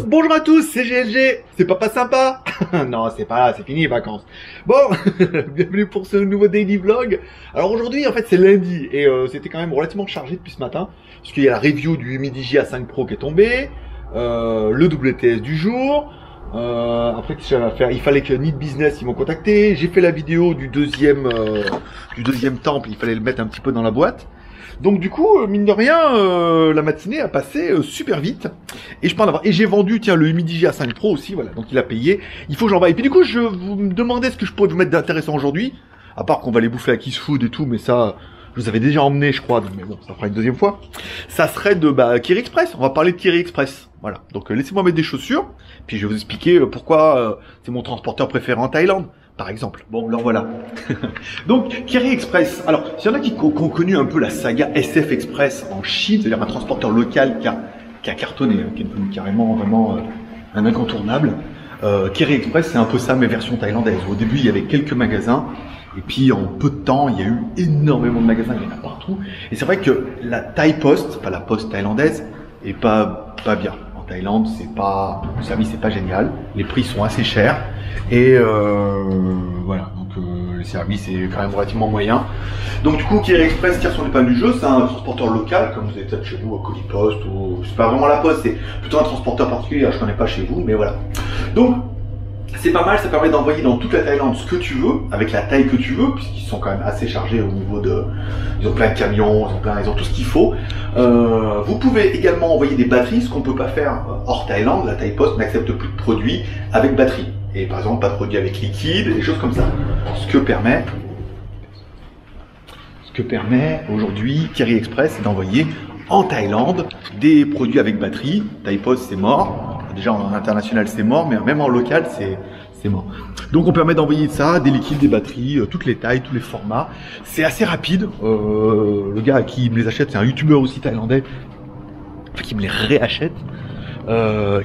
Bonjour à tous, c'est GLG. C'est pas sympa? Non, c'est pas là, c'est fini les vacances. Bon, bienvenue pour ce nouveau daily vlog. Alors aujourd'hui, en fait, c'est lundi et c'était quand même relativement chargé depuis ce matin, puisqu'il y a la review du Humidigi A5 Pro qui est tombée, le WTS du jour. Après, qu'est-ce que j'avais à faire? Il fallait que Need Business ils m'ont contacté. J'ai fait la vidéo du deuxième temple. Il fallait le mettre un petit peu dans la boîte. Donc du coup, mine de rien, la matinée a passé super vite. Et je peux en avoir. Et j'ai vendu, tiens, le Humidigi A5 Pro aussi, voilà. Donc il a payé. Il faut que j'envoie. Et puis du coup, je vous me demandais ce que je pourrais vous mettre d'intéressant aujourd'hui. À part qu'on va les bouffer à Kiss Food et tout, mais ça, je vous avais déjà emmené, je crois. Mais bon, ça fera une deuxième fois. Ça serait de Kiri Express. On va parler de Kiri Express. Voilà. Donc laissez-moi mettre des chaussures. Puis je vais vous expliquer pourquoi c'est mon transporteur préféré en Thaïlande. Par exemple. Bon, alors voilà. Donc, Kiri Express. Alors, s'il y en a qui ont connu un peu la saga SF Express en Chine, c'est-à-dire un transporteur local qui a cartonné, hein, qui est devenu carrément vraiment un incontournable. Kiri Express, c'est un peu ça, mais version thaïlandaise. Au début, il y avait quelques magasins. Et puis, en peu de temps, il y a eu énormément de magasins. Il y en a partout. Et c'est vrai que la Thai Post, enfin la poste thaïlandaise, est pas bien. En Thaïlande, le service c'est pas génial. Les prix sont assez chers. Et voilà, donc le service est quand même relativement moyen. Donc du coup, Kiri Express tire son épingle du jeu, c'est un transporteur local, comme vous avez peut-être chez vous, à Colipost, ou c'est pas vraiment la poste, c'est plutôt un transporteur particulier, je connais pas chez vous, mais voilà. Donc, c'est pas mal, ça permet d'envoyer dans toute la Thaïlande ce que tu veux, avec la taille que tu veux, puisqu'ils sont quand même assez chargés au niveau de... Ils ont plein de camions, ils ont tout ce qu'il faut. Vous pouvez également envoyer des batteries, ce qu'on peut pas faire hors Thaïlande, la Thai Post n'accepte plus de produits avec batterie. Et par exemple, pas de produits avec liquide, des choses comme ça. Ce que permet aujourd'hui Kiri Express, c'est d'envoyer en Thaïlande des produits avec batterie. Thai Post, c'est mort. Déjà en international, c'est mort, mais même en local, c'est mort. Donc on permet d'envoyer ça, des liquides, des batteries, toutes les tailles, tous les formats. C'est assez rapide. Le gars qui me les achète, c'est un youtubeur aussi thaïlandais, qui me les réachète.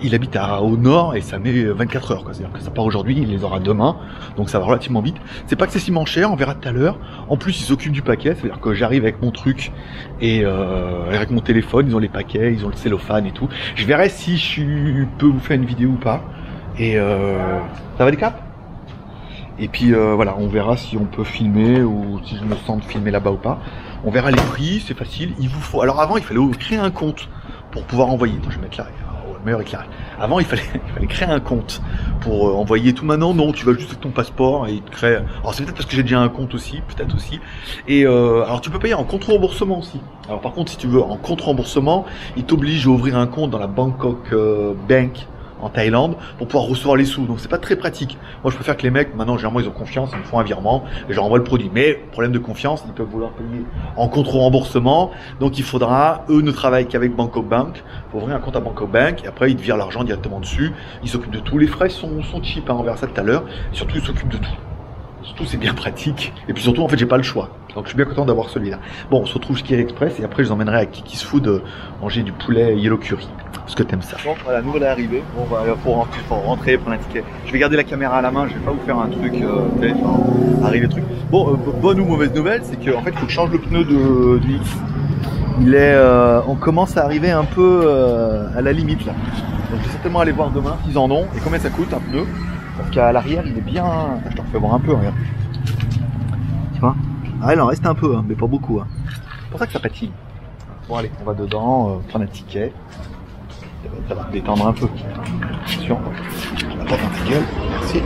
Il habite au nord et ça met 24 heures. C'est-à-dire que ça part aujourd'hui, il les aura demain. Donc ça va relativement vite. C'est pas excessivement cher, on verra tout à l'heure. En plus, ils s'occupent du paquet. C'est-à-dire que j'arrive avec mon truc et avec mon téléphone, ils ont les paquets, ils ont le cellophane et tout. Je verrai si je peux vous faire une vidéo ou pas. Et ça va les caps? Et puis voilà, on verra si on peut filmer ou si je me sens de filmer là-bas ou pas. On verra les prix, c'est facile. Il vous faut. Alors avant, il fallait créer un compte pour pouvoir envoyer. Attends, je vais mettre là. Meilleur éclairage. Avant, il fallait créer un compte pour envoyer tout. Maintenant, non, tu vas juste avec ton passeport et il te crée. Alors, c'est peut-être parce que j'ai déjà un compte aussi, peut-être aussi. Et alors, tu peux payer en compte remboursement aussi. Alors, par contre, si tu veux en compte remboursement, il t'oblige à ouvrir un compte dans la Bangkok Bank en Thaïlande pour pouvoir recevoir les sous. Donc c'est pas très pratique. Moi je préfère que les mecs, maintenant généralement ils ont confiance, ils me font un virement et je leur envoie le produit. Mais problème de confiance, ils peuvent vouloir payer en contre-remboursement. Donc il faudra, eux ne travaillent qu'avec Bangkok Bank. Il faut ouvrir un compte à Bangkok Bank et après ils te virent l'argent directement dessus. Ils s'occupent de tout. Les frais sont cheap, hein, on verra ça tout à l'heure. Surtout ils s'occupent de tout. Surtout c'est bien pratique. Et puis surtout en fait j'ai pas le choix. Donc je suis bien content d'avoir celui-là. Bon, on se retrouve chez Kiri Express et après je les emmènerai à Kiki's Food manger du poulet yellow curry. Parce que t'aimes ça. Bon, voilà, nous voilà arrivés. Bon, voilà, faut rentrer, prendre un ticket. Je vais garder la caméra à la main, je vais pas vous faire un truc, arriver truc. Bon, bonne ou mauvaise nouvelle, c'est qu'en fait, il faut que je change le pneu du X. Il est, on commence à arriver un peu à la limite là. Donc je vais certainement aller voir demain s'ils en ont et combien ça coûte un pneu. Parce qu'à l'arrière, il est bien. Je t'en fais voir un peu, regarde. Tu vois? Ah, il en reste un peu, hein, mais pas beaucoup. Hein. C'est pour ça que ça patine. Bon, allez, on va dedans, prendre un ticket. Ça va détendre un peu. Attention, on apporte un ticket. Merci.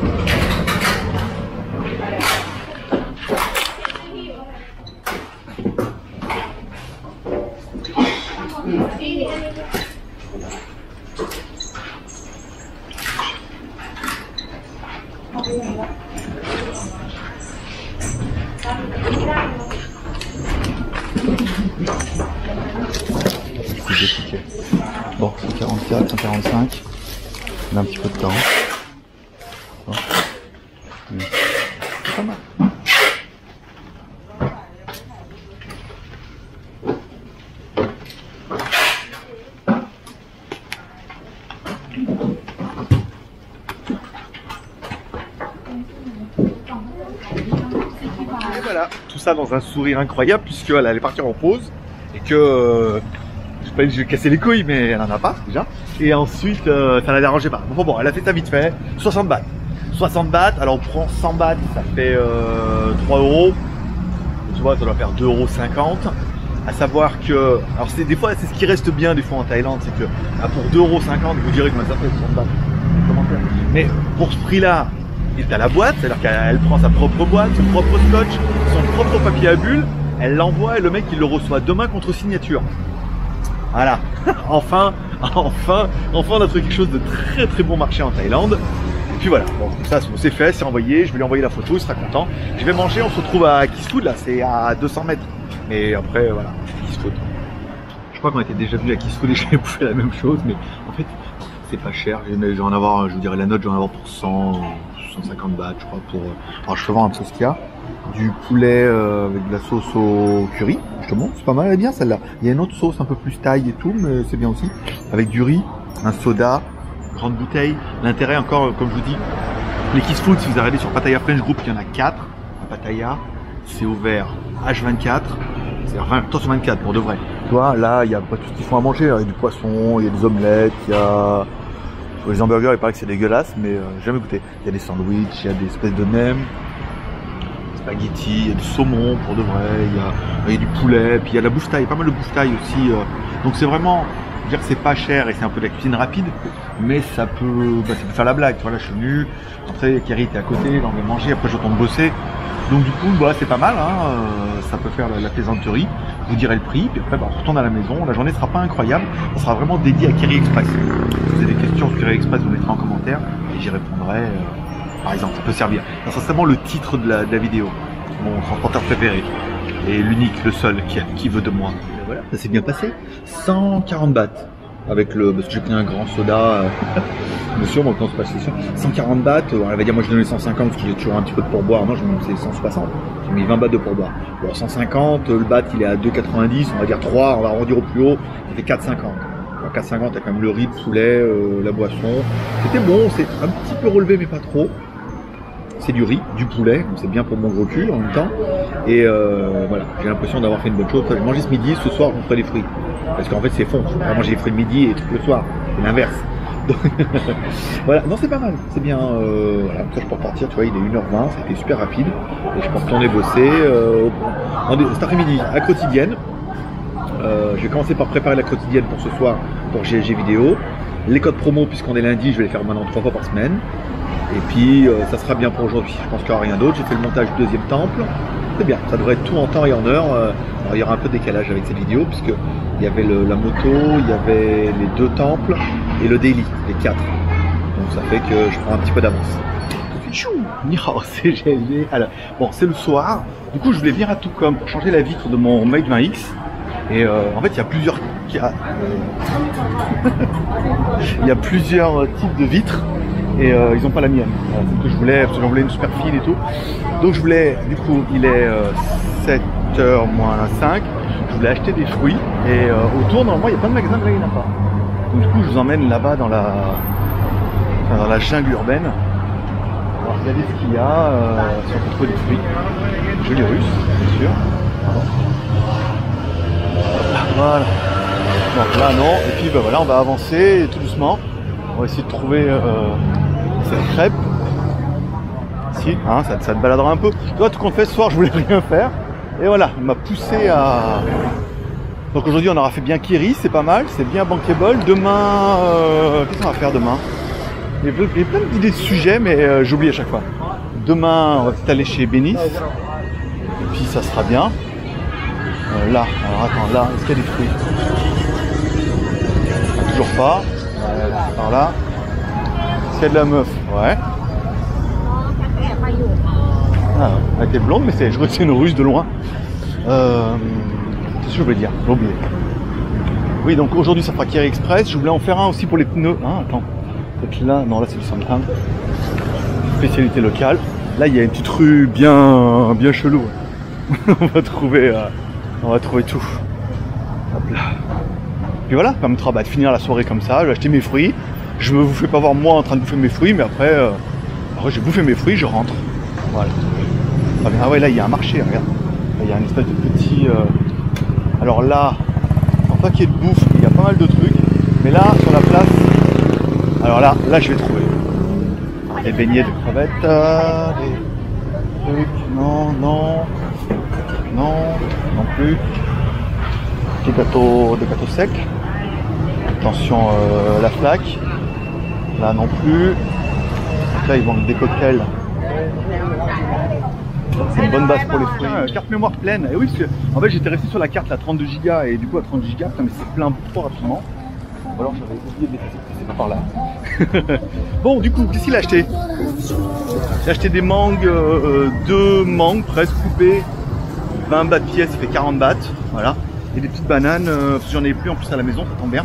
Bon, 144, 145. On a un petit peu de temps. Bon. C'est pas mal. Et voilà, tout ça dans un sourire incroyable puisque elle allait partir en pause et que je sais pas que je vais casser les couilles mais elle en a pas déjà. Et ensuite ça la dérangeait pas. Bon, elle a fait ça vite fait, 60 bahts. 60 bahts, alors on prend 100 bahts, ça fait 3 euros. Tu vois, ça doit faire 2,50 €. À savoir que, alors c'est des fois c'est ce qui reste bien des fois en Thaïlande, c'est que pour 2,50 €, vous direz que ça fait 60 bahts. Mais pour ce prix-là, il est à la boîte, c'est-à-dire qu'elle prend sa propre boîte, son propre scotch, son propre papier à bulles, elle l'envoie et le mec il le reçoit demain contre signature. Voilà, enfin on a trouvé quelque chose de très très bon marché en Thaïlande. Et puis voilà, bon ça c'est fait, c'est envoyé, je vais lui envoyer la photo, il sera content. Je vais manger, on se retrouve à Kiss Food là, c'est à 200 mètres. Mais après voilà, Kiss Food. Je crois qu'on était déjà venu à Kiss Food et j'avais bouffé la même chose, mais en fait c'est pas cher. Je vais en avoir, je vous dirais la note, je vais en avoir pour 100, 150 bahts je crois pour. Alors je te vends un peu ce qu'il y a. Du poulet avec de la sauce au curry, justement, c'est pas mal, elle est bien celle-là. Il y a une autre sauce un peu plus thaï et tout, mais c'est bien aussi. Avec du riz, un soda, grande bouteille. L'intérêt encore, comme je vous dis, les Kiss Food, si vous regardez sur Pattaya French Group, il y en a 4 à Pattaya. C'est ouvert H24, c'est enfin temps sur 24 pour de vrai. Tu vois, là, il y a pas tout ce qu'ils font à manger, il y a du poisson, il y a des omelettes, il y a... Les hamburgers, il paraît que c'est dégueulasse, mais j'ai jamais goûté. Il y a des sandwichs, il y a des espèces de nems, spaghetti, il y a du saumon pour de vrai, il y a du poulet, puis il y a de la bouffe thaï, pas mal de bouffe thaï aussi. Donc c'est vraiment, dire que c'est pas cher et c'est un peu de la cuisine rapide, mais ça peut faire la blague. Tu vois, là je suis venu, après Kerry était à côté, là on vient manger, après je retourne bosser. Donc du coup, c'est pas mal, hein, ça peut faire la plaisanterie. Je vous dirai le prix, puis après on retourne à la maison. La journée sera pas incroyable, ça sera vraiment dédié à Kerry Express. Si vous avez des questions sur Kerry Express, vous mettrez en commentaire et j'y répondrai. Par exemple, ça peut servir. Ça sera certainement le titre de la vidéo. Mon transporteur préféré. Et l'unique, le seul qui veut de moi. Et voilà, ça s'est bien passé. 140 bahts. Avec le. Parce que j'ai pris un grand soda. Monsieur, moi, quand c'est pas sûr. 140 bahts. Elle va dire, moi je donnais 150 parce que j'ai toujours un petit peu de pourboire. Non, c'est 160. J'ai mis 20 bahts de pourboire. Bon, 150, le baht il est à 2,90. On va dire 3, on va arrondir au plus haut. Ça fait 4,50. 4,50, t'as quand même le riz, le poulet, la boisson. C'était bon, c'est un petit peu relevé, mais pas trop. C'est du riz, du poulet, donc c'est bien pour mon gros cul en même temps. Et voilà, j'ai l'impression d'avoir fait une bonne chose. J'ai mangé ce midi, ce soir je ferai des fruits. Parce qu'en fait c'est fond, je vais manger les fruits le midi et les trucs le soir. C'est l'inverse. Donc voilà, non c'est pas mal, c'est bien. Voilà, ça je peux repartir, tu vois, il est 1h20, ça a été super rapide. Et je peux retourner bosser cet après-midi à quotidienne. Je vais commencer par préparer la quotidienne pour ce soir pour GLG vidéo. Les codes promo, puisqu'on est lundi, je vais les faire maintenant 3 fois par semaine. Et puis ça sera bien pour aujourd'hui. Je pense qu'il n'y aura rien d'autre. J'ai fait le montage du deuxième temple. C'est bien, ça devrait être tout en temps et en heure. Alors il y aura un peu de décalage avec cette vidéo, puisque il y avait la moto, il y avait les 2 temples et le daily, les 4. Donc ça fait que je prends un petit peu d'avance. C'est GLG. Alors, bon, c'est le soir. Du coup, je voulais venir à Toukom pour changer la vitre de mon Mate 20X. Et en fait, il y a plusieurs il y a plusieurs types de vitres et ils n'ont pas la mienne. C'est ce que je voulais, parce que j'en voulais une super fine et tout. Donc je voulais, du coup, il est 7h moins 5. Je voulais acheter des fruits et autour, normalement, il y a plein de magasins, mais là, il n'y en a pas. Donc du coup, je vous emmène là-bas dans la jungle urbaine. On va regarder ce qu'il y a, si on peut trouver des fruits. Joli russe, bien sûr. Voilà. Donc là non, et puis voilà, on va avancer tout doucement. On va essayer de trouver cette crêpe. Si, hein, ça te baladera un peu. Tu vois, tout qu'on fait ce soir, je voulais rien faire. Et voilà, il m'a poussé à... Donc aujourd'hui, on aura fait bien Kerry, c'est pas mal, c'est bien bankable. Demain, qu'est-ce qu'on va faire demain? Il y a plein d'idées de sujets, mais j'oublie à chaque fois. Demain, on va peut-être aller chez Bénis. Et puis ça sera bien. Là, alors attends, là, est-ce qu'il y a des fruits? Toujours pas. Par là. Est-ce qu'il y a de la meuf? Ouais. Ah, elle était blonde, mais je crois que c'est une russe de loin. Qu'est-ce que je voulais dire? J'ai oublié. Oui, donc aujourd'hui, ça fera Kerry Express. Je voulais en faire un aussi pour les pneus. Ah, attends. Peut-être là. Non, là, c'est le Samtang. Spécialité locale. Là, il y a une petite rue bien chelou. On va trouver tout. Hop là. Puis voilà, ça permettra de finir la soirée comme ça. Je vais acheter mes fruits. Je ne vous fais pas voir moi en train de bouffer mes fruits, mais après j'ai bouffé mes fruits, je rentre. Voilà. Ah ouais, là il y a un marché, regarde. Là, il y a un espèce de petit... Alors là, en pas qu'il y ait de bouffe, il y a pas mal de trucs. Mais là, sur la place, alors là je vais trouver. Les beignets de crevettes, les trucs, non, non plus. Des gâteaux secs. Attention, la flaque. Là non plus. Donc là ils vendent des cocktails. C'est une bonne base pour les fruits. Carte mémoire pleine. Et oui, parce que en fait j'étais resté sur la carte là 32 Go et du coup à 30 Go, putain, mais c'est plein trop rapidement. Ou alors j'avais oublié de l'effacer, c'est pas par là. Bon, du coup, qu'est-ce qu'il a acheté? J'ai acheté des mangues, 2 mangues presque coupées, 20 bahts pièce, ça fait 40 bahts, voilà. Et des petites bananes, parce que j'en ai plus en plus à la maison, ça tombe bien.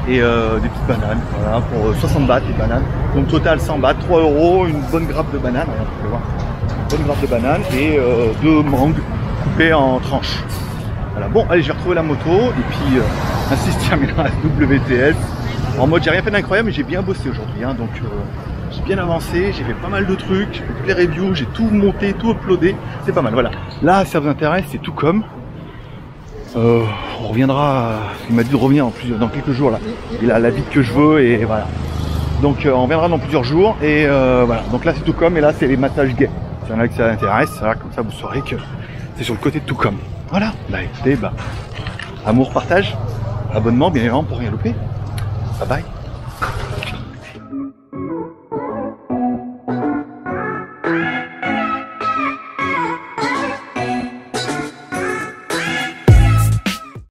Et des petites bananes, voilà, pour 60 bahts les bananes. Donc total 100 bahts, 3 €, une bonne grappe de bananes, regarde, vous pouvez voir. Une bonne grappe de bananes et 2 mangues coupées en tranches. Voilà, bon, allez, je vais retrouver la moto et puis ainsi se terminera la WTS. En mode, j'ai rien fait d'incroyable, mais j'ai bien bossé aujourd'hui, hein, donc j'ai bien avancé, j'ai fait pas mal de trucs, j'ai fait toutes les reviews, j'ai tout monté, tout uploadé, c'est pas mal, voilà. Là, si ça vous intéresse, c'est tout comme. On reviendra, il m'a dit de revenir dans quelques jours là. Il a la vie que je veux et voilà. Donc on reviendra dans plusieurs jours et voilà. Donc là c'est tout comme et là c'est les massages gays. Si y en a que ça intéresse, voilà, comme ça vous saurez que c'est sur le côté de tout comme. Voilà, bah écoutez, amour, partage, abonnement bien évidemment pour rien louper. Bye bye.